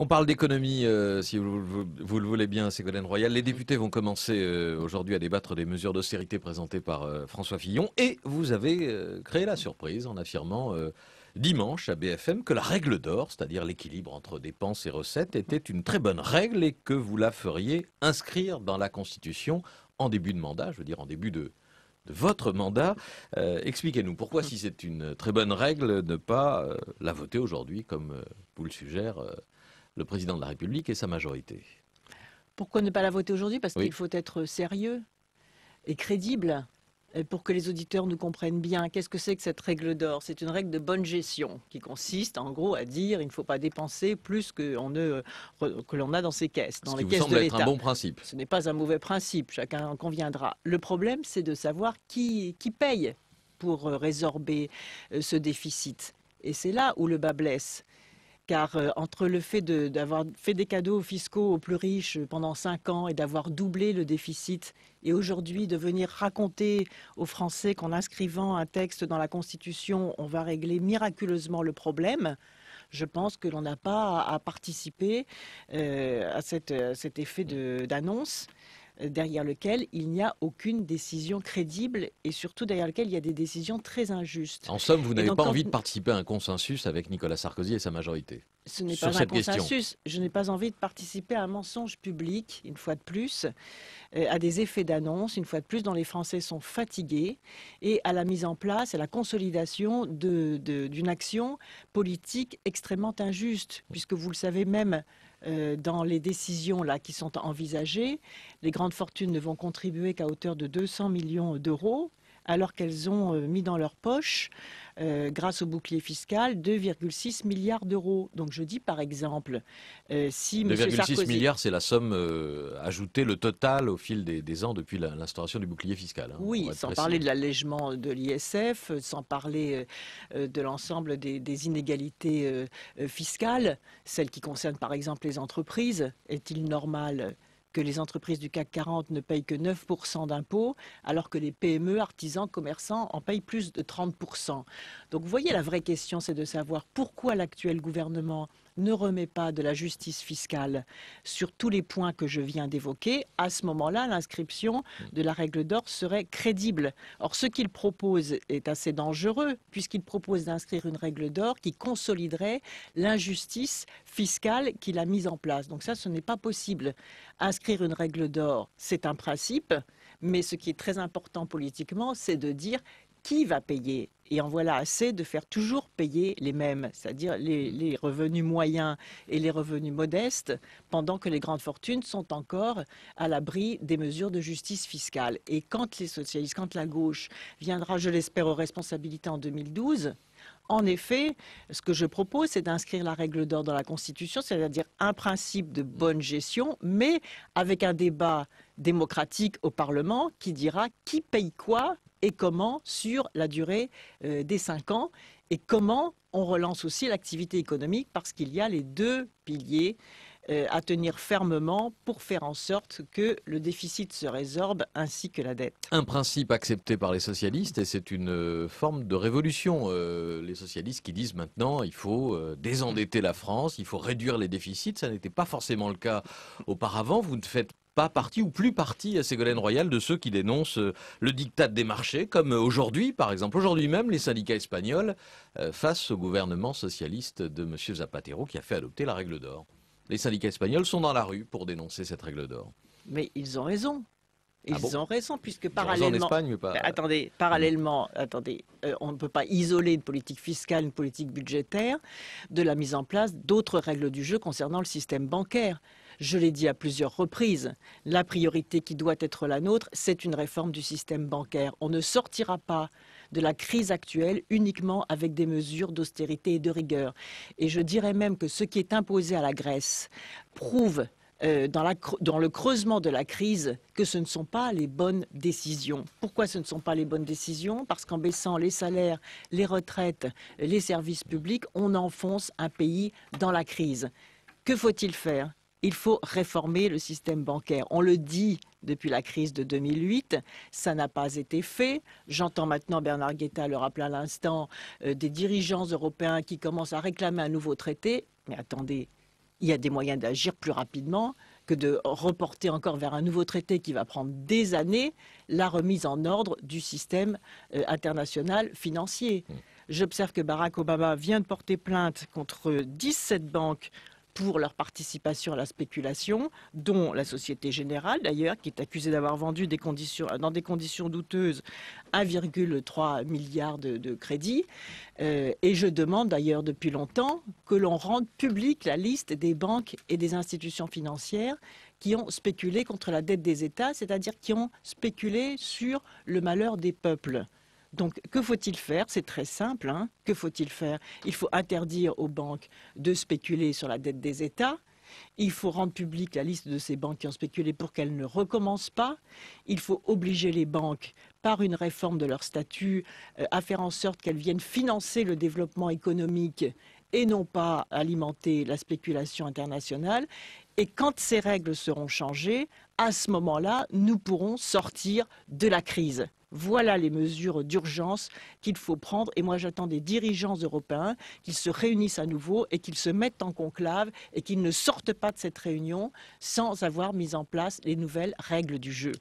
On parle d'économie, si vous le voulez bien, Ségolène Royal. Les députés vont commencer aujourd'hui à débattre des mesures d'austérité présentées par François Fillon. Et vous avez créé la surprise en affirmant dimanche à BFM que la règle d'or, c'est-à-dire l'équilibre entre dépenses et recettes, était une très bonne règle et que vous la feriez inscrire dans la Constitution en début de mandat, je veux dire en début de votre mandat. Expliquez-nous pourquoi, si c'est une très bonne règle, ne pas la voter aujourd'hui, comme vous le suggère le président de la République et sa majorité. Pourquoi ne pas la voter aujourd'hui? Parce Oui. qu'il faut être sérieux et crédible pour que les auditeurs nous comprennent bien. Qu'est-ce que c'est que cette règle d'or? C'est une règle de bonne gestion qui consiste en gros à dire il ne faut pas dépenser plus que l'on a dans ses caisses, dans Ce les qui vous caisses semble de être un l'État. bon principe. Ce n'est pas un mauvais principe, chacun en conviendra. Le problème, c'est de savoir qui paye pour résorber ce déficit. Et c'est là où le bas blesse. Car entre le fait d'avoir fait des cadeaux fiscaux aux plus riches pendant 5 ans et d'avoir doublé le déficit, et aujourd'hui de venir raconter aux Français qu'en inscrivant un texte dans la Constitution, on va régler miraculeusement le problème, je pense que l'on n'a pas à participer à cet effet d'annonce derrière lequel il n'y a aucune décision crédible et surtout derrière lequel il y a des décisions très injustes. En somme, vous Et n'avez donc, pas envie de participer à un consensus avec Nicolas Sarkozy et sa majorité ce n'est sur pas un cette question. consensus. Je n'ai pas envie de participer à un mensonge public, une fois de plus, à des effets d'annonce, une fois de plus, dont les Français sont fatigués, et à la mise en place, à la consolidation d'une action politique extrêmement injuste, puisque vous le savez même, dans les décisions là, qui sont envisagées, les grandes fortunes ne vont contribuer qu'à hauteur de 200 millions d'euros, alors qu'elles ont mis dans leur poche, grâce au bouclier fiscal, 2,6 milliards d'euros. Donc je dis par exemple, si M. 2,6 Sarkozy... milliards, c'est la somme ajoutée, le total au fil des ans depuis l'instauration du bouclier fiscal. Hein, Oui, sans précis. parler de l'allègement de l'ISF, sans parler de l'ensemble des inégalités fiscales, celles qui concernent par exemple les entreprises. Est-il normal que les entreprises du CAC 40 ne payent que 9% d'impôts, alors que les PME, artisans, commerçants en payent plus de 30%. Donc vous voyez, la vraie question, c'est de savoir pourquoi l'actuel gouvernement ne remet pas de la justice fiscale sur tous les points que je viens d'évoquer. À ce moment-là, l'inscription de la règle d'or serait crédible. Or, ce qu'il propose est assez dangereux, puisqu'il propose d'inscrire une règle d'or qui consoliderait l'injustice fiscale qu'il a mise en place. Donc ça, ce n'est pas possible. Inscrire une règle d'or, c'est un principe, mais ce qui est très important politiquement, c'est de dire qui va payer. Et en voilà assez de faire toujours payer les mêmes, c'est-à-dire les revenus moyens et les revenus modestes, pendant que les grandes fortunes sont encore à l'abri des mesures de justice fiscale. Et quand les socialistes, quand la gauche viendra, je l'espère, aux responsabilités en 2012, en effet, ce que je propose, c'est d'inscrire la règle d'or dans la Constitution, c'est-à-dire un principe de bonne gestion, mais avec un débat démocratique au Parlement qui dira qui paye quoi et comment sur la durée des 5 ans, et comment on relance aussi l'activité économique, parce qu'il y a les deux piliers à tenir fermement pour faire en sorte que le déficit se résorbe ainsi que la dette. Un principe accepté par les socialistes, et c'est une forme de révolution. Les socialistes qui disent maintenant il faut désendetter la France, il faut réduire les déficits. Ça n'était pas forcément le cas auparavant. Vous ne faites pas partie ou plus partie, Ségolène Royal, de ceux qui dénoncent le diktat des marchés, comme aujourd'hui, par exemple. Aujourd'hui même, les syndicats espagnols face au gouvernement socialiste de M. Zapatero qui a fait adopter la règle d'or. Les syndicats espagnols sont dans la rue pour dénoncer cette règle d'or. Mais ils ont raison. Ils ont raison, puisque parallèlement... en Espagne, mais pas... Parallèlement, on ne peut pas isoler une politique fiscale, une politique budgétaire, de la mise en place d'autres règles du jeu concernant le système bancaire. Je l'ai dit à plusieurs reprises, la priorité qui doit être la nôtre, c'est une réforme du système bancaire. On ne sortira pas de la crise actuelle uniquement avec des mesures d'austérité et de rigueur. Et je dirais même que ce qui est imposé à la Grèce prouve dans le creusement de la crise que ce ne sont pas les bonnes décisions. Pourquoi ce ne sont pas les bonnes décisions? Parce qu'en baissant les salaires, les retraites, les services publics, on enfonce un pays dans la crise. Que faut-il faire? Il faut réformer le système bancaire. On le dit depuis la crise de 2008, ça n'a pas été fait. J'entends maintenant Bernard Guetta le rappeler à l'instant, des dirigeants européens qui commencent à réclamer un nouveau traité. Mais attendez, il y a des moyens d'agir plus rapidement que de reporter encore vers un nouveau traité qui va prendre des années la remise en ordre du système international financier. J'observe que Barack Obama vient de porter plainte contre 17 banques pour leur participation à la spéculation, dont la Société Générale d'ailleurs, qui est accusée d'avoir vendu dans des conditions douteuses 1,3 milliard de crédits. Et je demande d'ailleurs depuis longtemps que l'on rende publique la liste des banques et des institutions financières qui ont spéculé contre la dette des États, c'est-à-dire qui ont spéculé sur le malheur des peuples. Donc, que faut-il faire? C'est très simple. Hein. Que faut-il faire? Il faut interdire aux banques de spéculer sur la dette des États. Il faut rendre publique la liste de ces banques qui ont spéculé pour qu'elles ne recommencent pas. Il faut obliger les banques, par une réforme de leur statut, à faire en sorte qu'elles viennent financer le développement économique et non pas alimenter la spéculation internationale. Et quand ces règles seront changées, à ce moment-là, nous pourrons sortir de la crise. Voilà les mesures d'urgence qu'il faut prendre. Et moi, j'attends des dirigeants européens qu'ils se réunissent à nouveau et qu'ils se mettent en conclave et qu'ils ne sortent pas de cette réunion sans avoir mis en place les nouvelles règles du jeu.